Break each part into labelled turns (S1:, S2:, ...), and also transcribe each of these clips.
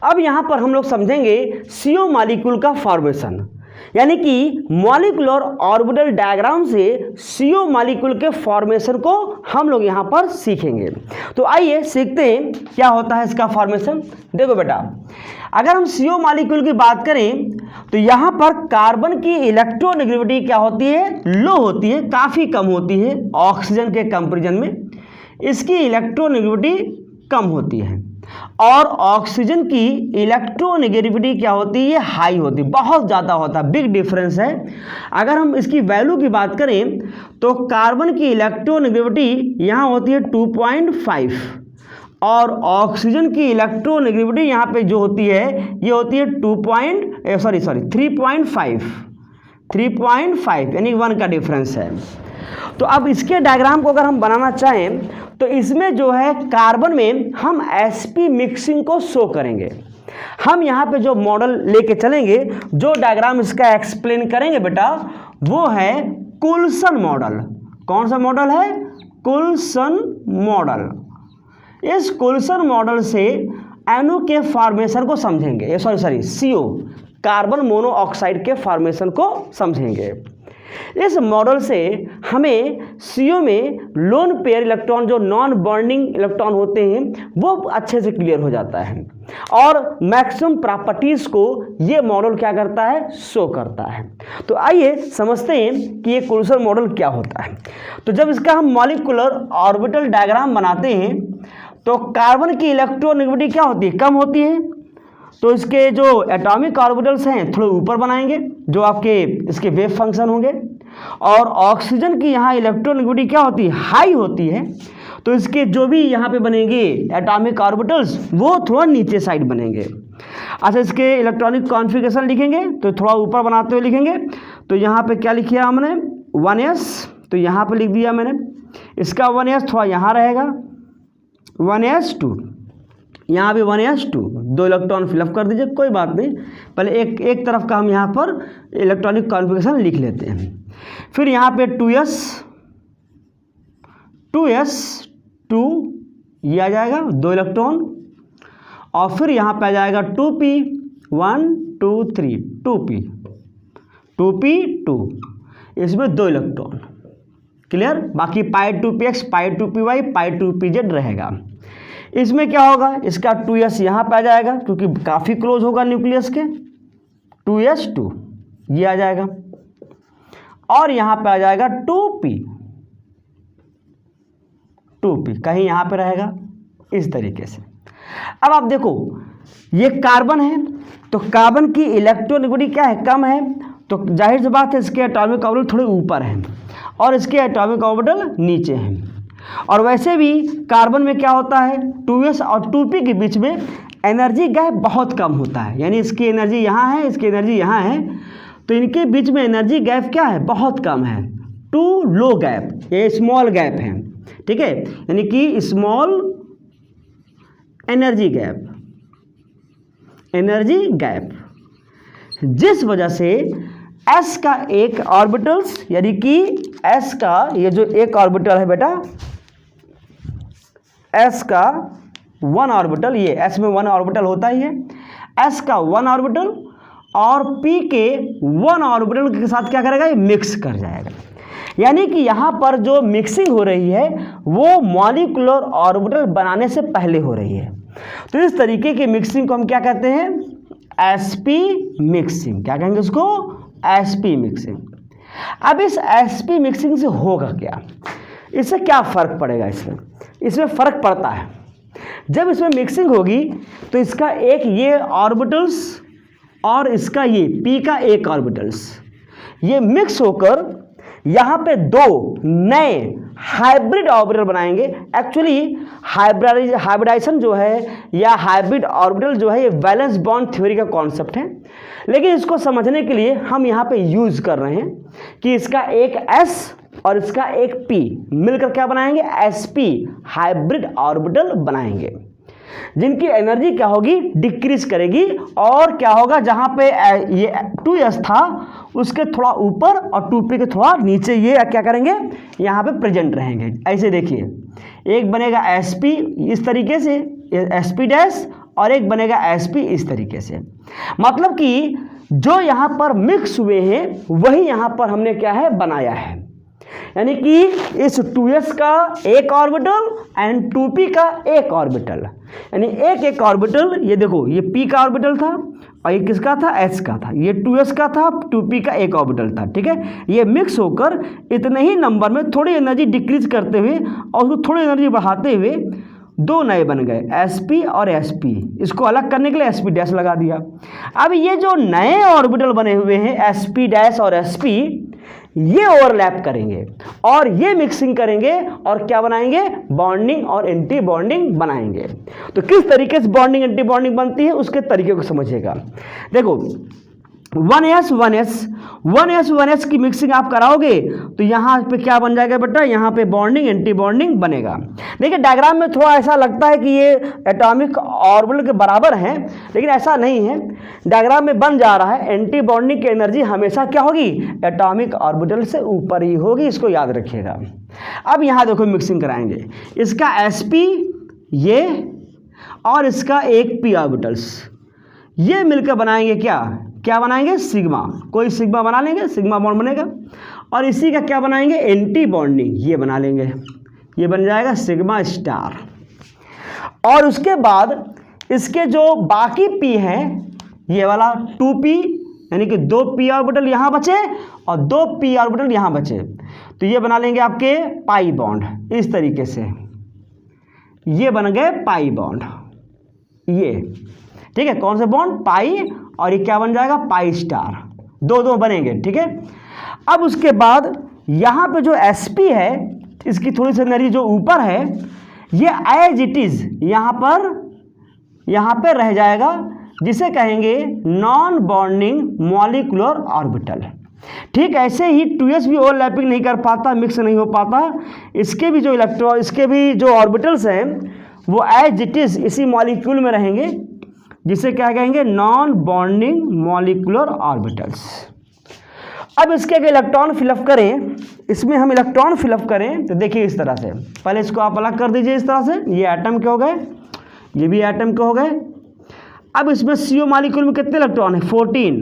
S1: अब यहाँ पर हम लोग समझेंगे CO मॉलिक्यूल का फॉर्मेशन, यानी कि मॉलिक्यूलर ऑर्बिटल डायग्राम से CO मॉलिक्यूल के फॉर्मेशन को हम लोग यहाँ पर सीखेंगे। तो आइए सीखते हैं क्या होता है इसका फॉर्मेशन। देखो बेटा, अगर हम CO मॉलिक्यूल की बात करें तो यहाँ पर कार्बन की इलेक्ट्रोनेगेटिविटी क्या होती है, लो होती है, काफ़ी कम होती है। ऑक्सीजन के कंपैरिजन में इसकी इलेक्ट्रोनेगेटिविटी कम होती है, और ऑक्सीजन की इलेक्ट्रोनेगेटिविटी क्या होती है, हाई होती है, बहुत ज़्यादा होता है, बिग डिफरेंस है। अगर हम इसकी वैल्यू की बात करें तो कार्बन की इलेक्ट्रोनेगेटिविटी यहाँ होती है 2.5, और ऑक्सीजन की इलेक्ट्रोनेगेटिविटी यहाँ पे जो होती है ये होती है 3.5, यानी 1 का डिफरेंस है। तो अब इसके डायग्राम को अगर हम बनाना चाहें तो इसमें जो है कार्बन में हम sp मिक्सिंग को शो करेंगे। हम यहाँ पे जो मॉडल लेके चलेंगे, जो डायग्राम इसका एक्सप्लेन करेंगे बेटा, वो है कुल्सन मॉडल। कौन सा मॉडल है, कुल्सन मॉडल। इस कुल्सन मॉडल से NO के फॉर्मेशन को समझेंगे, CO कार्बन मोनोऑक्साइड के फॉर्मेशन को समझेंगे। इस मॉडल से हमें CO में लोन पेयर इलेक्ट्रॉन, जो नॉन बॉन्डिंग इलेक्ट्रॉन होते हैं, वो अच्छे से क्लियर हो जाता है, और मैक्सिमम प्रॉपर्टीज को ये मॉडल क्या करता है, शो करता है। तो आइए समझते हैं कि ये कुल्सन मॉडल क्या होता है। तो जब इसका हम मॉलिक्यूलर ऑर्बिटल डायग्राम बनाते हैं तो कार्बन की इलेक्ट्रोनेगेटिविटी क्या होती है, कम होती है। तो इसके जो एटॉमिक ऑर्बिटल्स हैं थोड़े ऊपर बनाएंगे, जो आपके इसके वेव फंक्शन होंगे, और ऑक्सीजन की यहाँ इलेक्ट्रोनेगेटिविटी क्या होती है, हाई होती है। तो इसके जो भी यहाँ पे बनेंगे एटॉमिक ऑर्बिटल्स, वो थोड़ा नीचे साइड बनेंगे। अच्छा, इसके इलेक्ट्रॉनिक कॉन्फ़िगरेशन लिखेंगे तो थोड़ा ऊपर बनाते हुए लिखेंगे। तो यहाँ पे क्या लिखा हमने, 1s, तो यहाँ पे लिख दिया मैंने। इसका 1s थोड़ा यहाँ रहेगा, 1s2, यहाँ भी 1s2, 2 इलेक्ट्रॉन फिलअप कर दीजिए, कोई बात नहीं। पहले एक तरफ का हम यहाँ पर इलेक्ट्रॉनिक कॉन्फ़िगरेशन लिख लेते हैं। फिर यहाँ पे 2s2 ये आ जाएगा, 2 इलेक्ट्रॉन, और फिर यहाँ पे आ जाएगा 2p, 1 2 3, 2p2, इसमें 2 इलेक्ट्रॉन। क्लियर। बाकी π2px, π2py, π2pz रहेगा। इसमें क्या होगा, इसका 2s यहाँ पे आ जाएगा क्योंकि काफ़ी क्लोज होगा न्यूक्लियस के, 2s2 ये आ जाएगा, और यहाँ पे आ जाएगा 2p कहीं यहाँ पे रहेगा इस तरीके से। अब आप देखो, ये कार्बन है, तो कार्बन की इलेक्ट्रोनेगेटिविटी क्या है, कम है, तो जाहिर सी बात है इसके एटॉमिक ऑर्बिटल थोड़े ऊपर हैं और इसके एटॉमिक ऑर्बिटल नीचे हैं। और वैसे भी कार्बन में क्या होता है, 2s और 2p के बीच में एनर्जी गैप बहुत कम होता है, यानी इसकी एनर्जी यहाँ है, इसकी एनर्जी यहाँ है, तो इनके बीच में एनर्जी गैप क्या है, बहुत कम है। 2 लो गैप, ये स्मॉल गैप है, ठीक है, यानी कि स्मॉल एनर्जी गैप, जिस वजह से s का एक ऑर्बिटल्स, यानी कि s का ये जो एक ऑर्बिटल है बेटा, s का 1 ऑर्बिटल, ये s में 1 ऑर्बिटल होता ही है, s का 1 ऑर्बिटल और p के 1 ऑर्बिटल के साथ क्या करेगा, ये मिक्स कर जाएगा। यानी कि यहाँ पर जो मिक्सिंग हो रही है वो मॉलिक्यूलर ऑर्बिटल बनाने से पहले हो रही है। तो इस तरीके की मिक्सिंग को हम क्या कहते हैं, sp मिक्सिंग। क्या कहेंगे उसको, sp मिक्सिंग। अब इस sp मिक्सिंग से होगा क्या, इससे क्या फ़र्क पड़ेगा, इसमें फ़र्क पड़ता है। जब इसमें मिक्सिंग होगी तो इसका एक ये ऑर्बिटल्स और इसका ये p का एक ऑर्बिटल्स, ये मिक्स होकर यहाँ पे 2 नए हाइब्रिड ऑर्बिटल बनाएंगे। एक्चुअली हाइब्रिडाइजेशन जो है या हाइब्रिड ऑर्बिटल जो है, ये वैलेंस बॉन्ड थ्योरी का कॉन्सेप्ट है, लेकिन इसको समझने के लिए हम यहाँ पे यूज़ कर रहे हैं कि इसका एक s और इसका एक p मिलकर क्या बनाएंगे, sp हाइब्रिड ऑर्बिटल बनाएंगे, जिनकी एनर्जी क्या होगी, डिक्रीज करेगी। और क्या होगा, जहाँ पे ये 2s था उसके थोड़ा ऊपर और 2p के थोड़ा नीचे ये क्या करेंगे, यहाँ पे प्रेजेंट रहेंगे। ऐसे देखिए, एक बनेगा sp इस तरीके से, sp डैश, और एक बनेगा sp इस तरीके से। मतलब कि जो यहाँ पर मिक्स हुए हैं वही यहाँ पर हमने क्या है बनाया है, यानी कि इस 2s का एक ऑर्बिटल एंड 2p का एक ऑर्बिटल, यानी एक ऑर्बिटल, ये देखो ये p का ऑर्बिटल था और ये किसका था, s का था, ये 2s का था, 2p का एक ऑर्बिटल था, ठीक है। ये मिक्स होकर इतने ही नंबर में थोड़ी एनर्जी डिक्रीज करते हुए और उसको थोड़ी एनर्जी बढ़ाते हुए दो नए बन गए, sp और sp। इसको अलग करने के लिए sp डैश लगा दिया। अब ये जो नए ऑर्बिटल बने हुए हैं sp डैश और sp, ये ओवरलैप करेंगे और ये मिक्सिंग करेंगे और क्या बनाएंगे, बॉन्डिंग और एंटी बॉन्डिंग बनाएंगे। तो किस तरीके से बॉन्डिंग एंटी बॉन्डिंग बनती है उसके तरीके को समझिएगा। देखो 1s की मिक्सिंग आप कराओगे तो यहाँ पे क्या बन जाएगा बेटा, यहाँ पे बॉन्डिंग एंटी बॉन्डिंग बनेगा। देखिए डायग्राम में थोड़ा ऐसा लगता है कि ये एटॉमिक ऑर्बिटल के बराबर हैं, लेकिन ऐसा नहीं है। डायग्राम में बन जा रहा है एंटी बॉन्डिंग की एनर्जी हमेशा क्या होगी, एटॉमिक ऑर्बिटल से ऊपर ही होगी, इसको याद रखिएगा। अब यहाँ देखो मिक्सिंग कराएंगे, इसका sp ये और इसका एक p ऑर्बिटल्स, ये मिलकर बनाएंगे क्या बनाएंगे, सिग्मा। कोई सिग्मा बना लेंगे, सिग्मा बॉन्ड बनेगा। और इसी का क्या बनाएंगे, एंटी बॉन्डिंग, ये बना लेंगे, ये बन जाएगा सिग्मा स्टार। और उसके बाद इसके जो बाकी p हैं, ये वाला 2p, यानी कि 2 p ऑर्बिटल यहाँ बचे और 2 p ऑर्बिटल यहाँ बचे, तो ये बना लेंगे आपके पाई बॉन्ड इस तरीके से, ये बन गए पाई बॉन्ड, ये ठीक है। कौन से बॉन्ड, पाई, और ये क्या बन जाएगा, पाई स्टार, दो बनेंगे, ठीक है। अब उसके बाद यहाँ पे जो sp है, इसकी थोड़ी सी एनर्जी जो ऊपर है, ये एज इट इज यहाँ पर रह जाएगा, जिसे कहेंगे नॉन बॉन्डिंग मॉलिक्यूलर ऑर्बिटल। ठीक ऐसे ही 2s भी ओवरलैपिंग नहीं कर पाता, मिक्स नहीं हो पाता, इसके भी जो इलेक्ट्रॉन, इसके भी जो ऑर्बिटल्स हैं वो एज इट इज इसी मॉलिक्यूल में रहेंगे, जिसे क्या कहेंगे, नॉन बॉन्डिंग मॉलिक्यूलर ऑर्बिटल्स। अब इसके अगर इलेक्ट्रॉन फिलअप करें, इसमें हम इलेक्ट्रॉन फिलअप करें तो देखिए इस तरह से, पहले इसको आप अलग कर दीजिए इस तरह से, ये एटम के हो गए, ये भी एटम के हो गए। अब इसमें CO मॉलिक्यूल में कितने इलेक्ट्रॉन है, 14,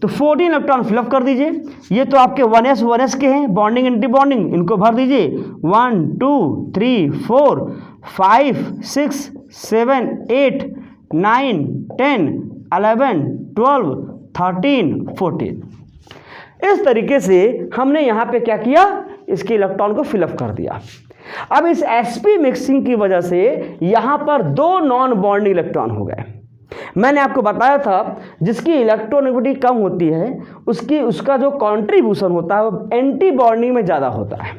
S1: तो 14 इलेक्ट्रॉन फिलअप कर दीजिए। ये तो आपके 1s के हैं, बॉन्डिंग एंटी बॉन्डिंग, इनको भर दीजिए, 1 2 3 4 5 6 7 8 9 10 11 12 13 14। इस तरीके से हमने यहाँ पे क्या किया, इसके इलेक्ट्रॉन को फिलअप कर दिया। अब इस sp मिक्सिंग की वजह से यहाँ पर 2 नॉन बॉन्डिंग इलेक्ट्रॉन हो गए। मैंने आपको बताया था जिसकी इलेक्ट्रोनेगेटिविटी कम होती है उसका जो कंट्रीब्यूशन होता है वो एंटी बॉन्डिंग में ज़्यादा होता है,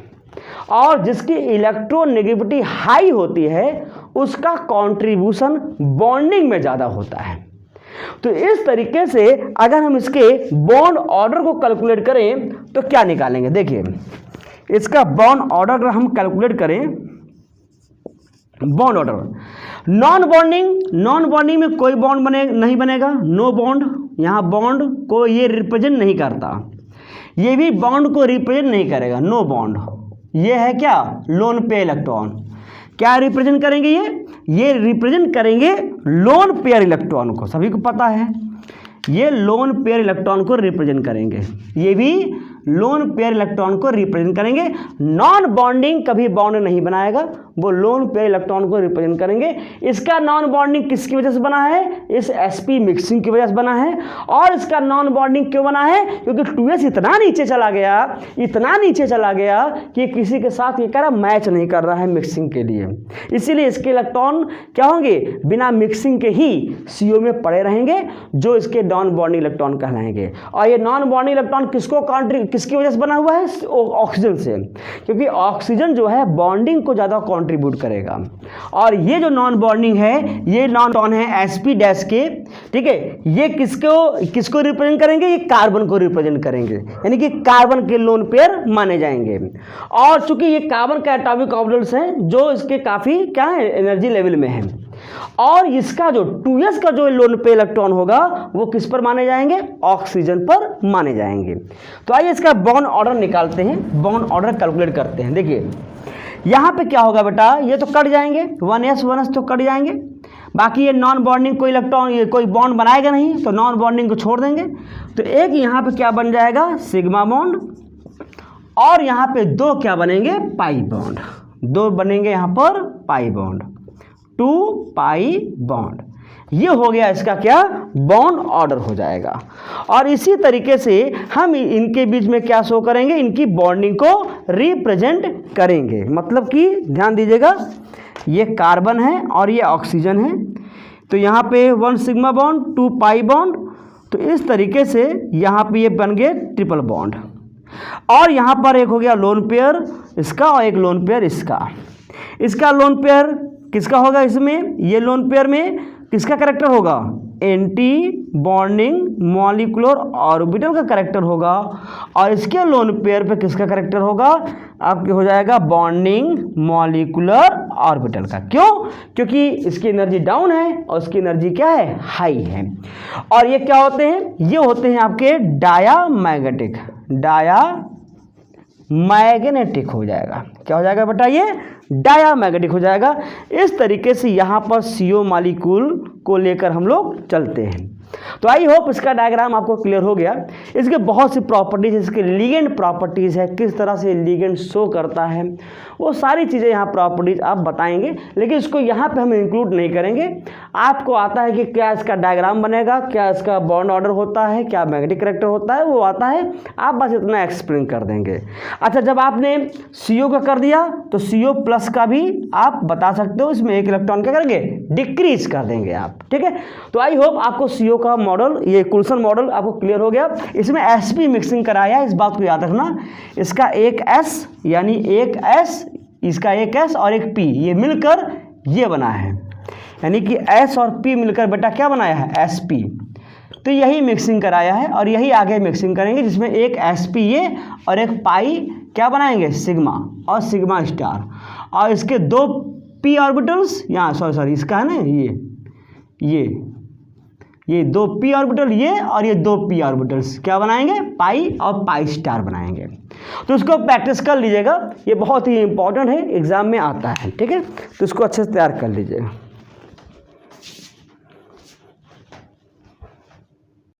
S1: और जिसकी इलेक्ट्रोनेगेटिविटी हाई होती है उसका कंट्रीब्यूशन बॉन्डिंग में ज़्यादा होता है। तो इस तरीके से अगर हम इसके बॉन्ड ऑर्डर को कैलकुलेट करें तो क्या निकालेंगे, देखिए इसका बॉन्ड ऑर्डर अगर हम कैलकुलेट करें, बॉन्ड ऑर्डर नॉन बॉन्डिंग में कोई बॉन्ड नहीं बनेगा, नो बॉन्ड, यहाँ बॉन्ड को ये रिप्रेजेंट नहीं करता, ये भी बॉन्ड को रिप्रेजेंट नहीं करेगा, नो बॉन्ड। ये है क्या, लोन पेयर इलेक्ट्रॉन। क्या रिप्रेजेंट करेंगे, ये रिप्रेजेंट करेंगे लोन पेयर इलेक्ट्रॉन को, सभी को पता है, ये लोन पेयर इलेक्ट्रॉन को रिप्रेजेंट करेंगे, ये भी लोन पेयर इलेक्ट्रॉन को रिप्रेजेंट करेंगे। नॉन बॉन्डिंग कभी बॉन्ड नहीं बनाएगा, वो लोन पेयर इलेक्ट्रॉन को रिप्रेजेंट करेंगे। इसका नॉन बॉन्डिंग किसकी वजह से बना है, इस sp मिक्सिंग की वजह से बना है। और इसका नॉन बॉन्डिंग क्यों बना है, क्योंकि 2s इतना नीचे चला गया कि किसी के साथ ये कह रहा मैच नहीं कर रहा है मिक्सिंग के लिए, इसीलिए इसके इलेक्ट्रॉन क्या होंगे, बिना मिक्सिंग के ही CO में पड़े रहेंगे, जो इसके नॉन बॉन्डिंग इलेक्ट्रॉन कहलाएंगे। और ये नॉन बॉन्डिंग इलेक्ट्रॉन किसकी वजह से बना हुआ है, ऑक्सीजन से, क्योंकि ऑक्सीजन जो है बॉन्डिंग को ज़्यादा कंट्रीब्यूट करेगा। और ये जो नॉन बॉन्डिंग है, ये नॉन है sp डैश के, ठीक है, ये किसको रिप्रेजेंट करेंगे, ये कार्बन को रिप्रेजेंट करेंगे, यानी कि कार्बन के लोन पेयर माने जाएंगे। और चूंकि ये कार्बन का एटॉमिक ऑर्बिटल्स हैं जो इसके काफ़ी क्या है, एनर्जी लेवल में है, और इसका जो 2s का जो लोन पेयर इलेक्ट्रॉन होगा वो किस पर माने जाएंगे, ऑक्सीजन पर माने जाएंगे। तो आइए इसका बॉन्ड ऑर्डर निकालते हैं, बॉन्ड ऑर्डर कैलकुलेट करते हैं। देखिए यहाँ पे क्या होगा बेटा, ये तो कट जाएंगे, 1s तो कट जाएंगे, बाकी ये नॉन बॉन्डिंग कोई इलेक्ट्रॉन, ये कोई बॉन्ड बनाएगा नहीं, तो नॉन बॉन्डिंग को छोड़ देंगे। तो एक यहाँ पे क्या बन जाएगा, सिग्मा बॉन्ड, और यहाँ पे दो क्या बनेंगे, पाई बॉन्ड, दो बनेंगे यहाँ पर पाई बॉन्ड, 2 पाई बॉन्ड। ये हो गया इसका क्या, बॉन्ड ऑर्डर हो जाएगा। और इसी तरीके से हम इनके बीच में क्या शो करेंगे, इनकी बॉन्डिंग को रिप्रेजेंट करेंगे। मतलब कि ध्यान दीजिएगा, ये कार्बन है और ये ऑक्सीजन है, तो यहाँ पे 1 सिग्मा बॉन्ड, 2 पाई बॉन्ड, तो इस तरीके से यहाँ पे ये बन गए ट्रिपल बॉन्ड। और यहाँ पर एक हो गया लोन पेयर इसका और एक लोन पेयर इसका। इसका लोन पेयर किसका होगा, इसमें ये लोन पेयर में किसका करेक्टर होगा, एंटी बॉन्डिंग मॉलिक्यूलर ऑर्बिटल का करेक्टर होगा। और इसके लोन पेयर पे किसका करेक्टर होगा, आपके हो जाएगा बॉन्डिंग मॉलिक्यूलर ऑर्बिटल का। क्यों, क्योंकि इसकी एनर्जी डाउन है और इसकी एनर्जी क्या है, हाई है। और ये क्या होते हैं, ये होते हैं आपके डायामैग्नेटिक, डायामैग्नेटिक हो जाएगा। क्या हो जाएगा बेटा, ये डायामैग्नेटिक हो जाएगा। इस तरीके से यहाँ पर CO मॉलिक्यूल को लेकर हम लोग चलते हैं। तो आई होप इसका डायग्राम आपको क्लियर हो गया। इसके बहुत सी प्रॉपर्टीज, इसके लिगेंड प्रॉपर्टीज़ है, किस तरह से लिगेंड शो करता है, वो सारी चीज़ें यहाँ प्रॉपर्टीज आप बताएंगे, लेकिन इसको यहाँ पे हम इंक्लूड नहीं करेंगे। आपको आता है कि क्या इसका डायग्राम बनेगा, क्या इसका बॉन्ड ऑर्डर होता है, क्या मैग्नेटिक करेक्टर होता है, वो आता है, आप बस इतना एक्सप्लेन कर देंगे। अच्छा, जब आपने CO का कर दिया तो CO प्लस का भी आप बता सकते हो, इसमें एक इलेक्ट्रॉन क्या करेंगे, डिक्रीज कर देंगे आप, ठीक है। तो आई होप आपको CO का मॉडल, ये कुल्सन मॉडल आपको क्लियर हो गया। इसमें sp मिक्सिंग कराया, इस बात को याद रखना, इसका एक S यानी एक S, इसका एक S और एक P, ये मिलकर ये बना है, यानी कि S और P मिलकर बेटा क्या बनाया है, sp। तो यही मिक्सिंग कराया है और यही आगे मिक्सिंग करेंगे, जिसमें एक sp ये और एक पाई क्या बनाएंगे, सिग्मा और सिग्मा स्टार। और इसके दो p ऑर्बिटल्स यहाँ, सॉरी इसका है ना, ये दो p ऑर्बिटल ये और ये दो p ऑर्बिटल्स क्या बनाएंगे, पाई और पाई स्टार बनाएंगे। तो इसको प्रैक्टिस कर लीजिएगा, ये बहुत ही इंपॉर्टेंट है, एग्जाम में आता है, ठीक है। तो इसको अच्छे से तैयार कर लीजिएगा।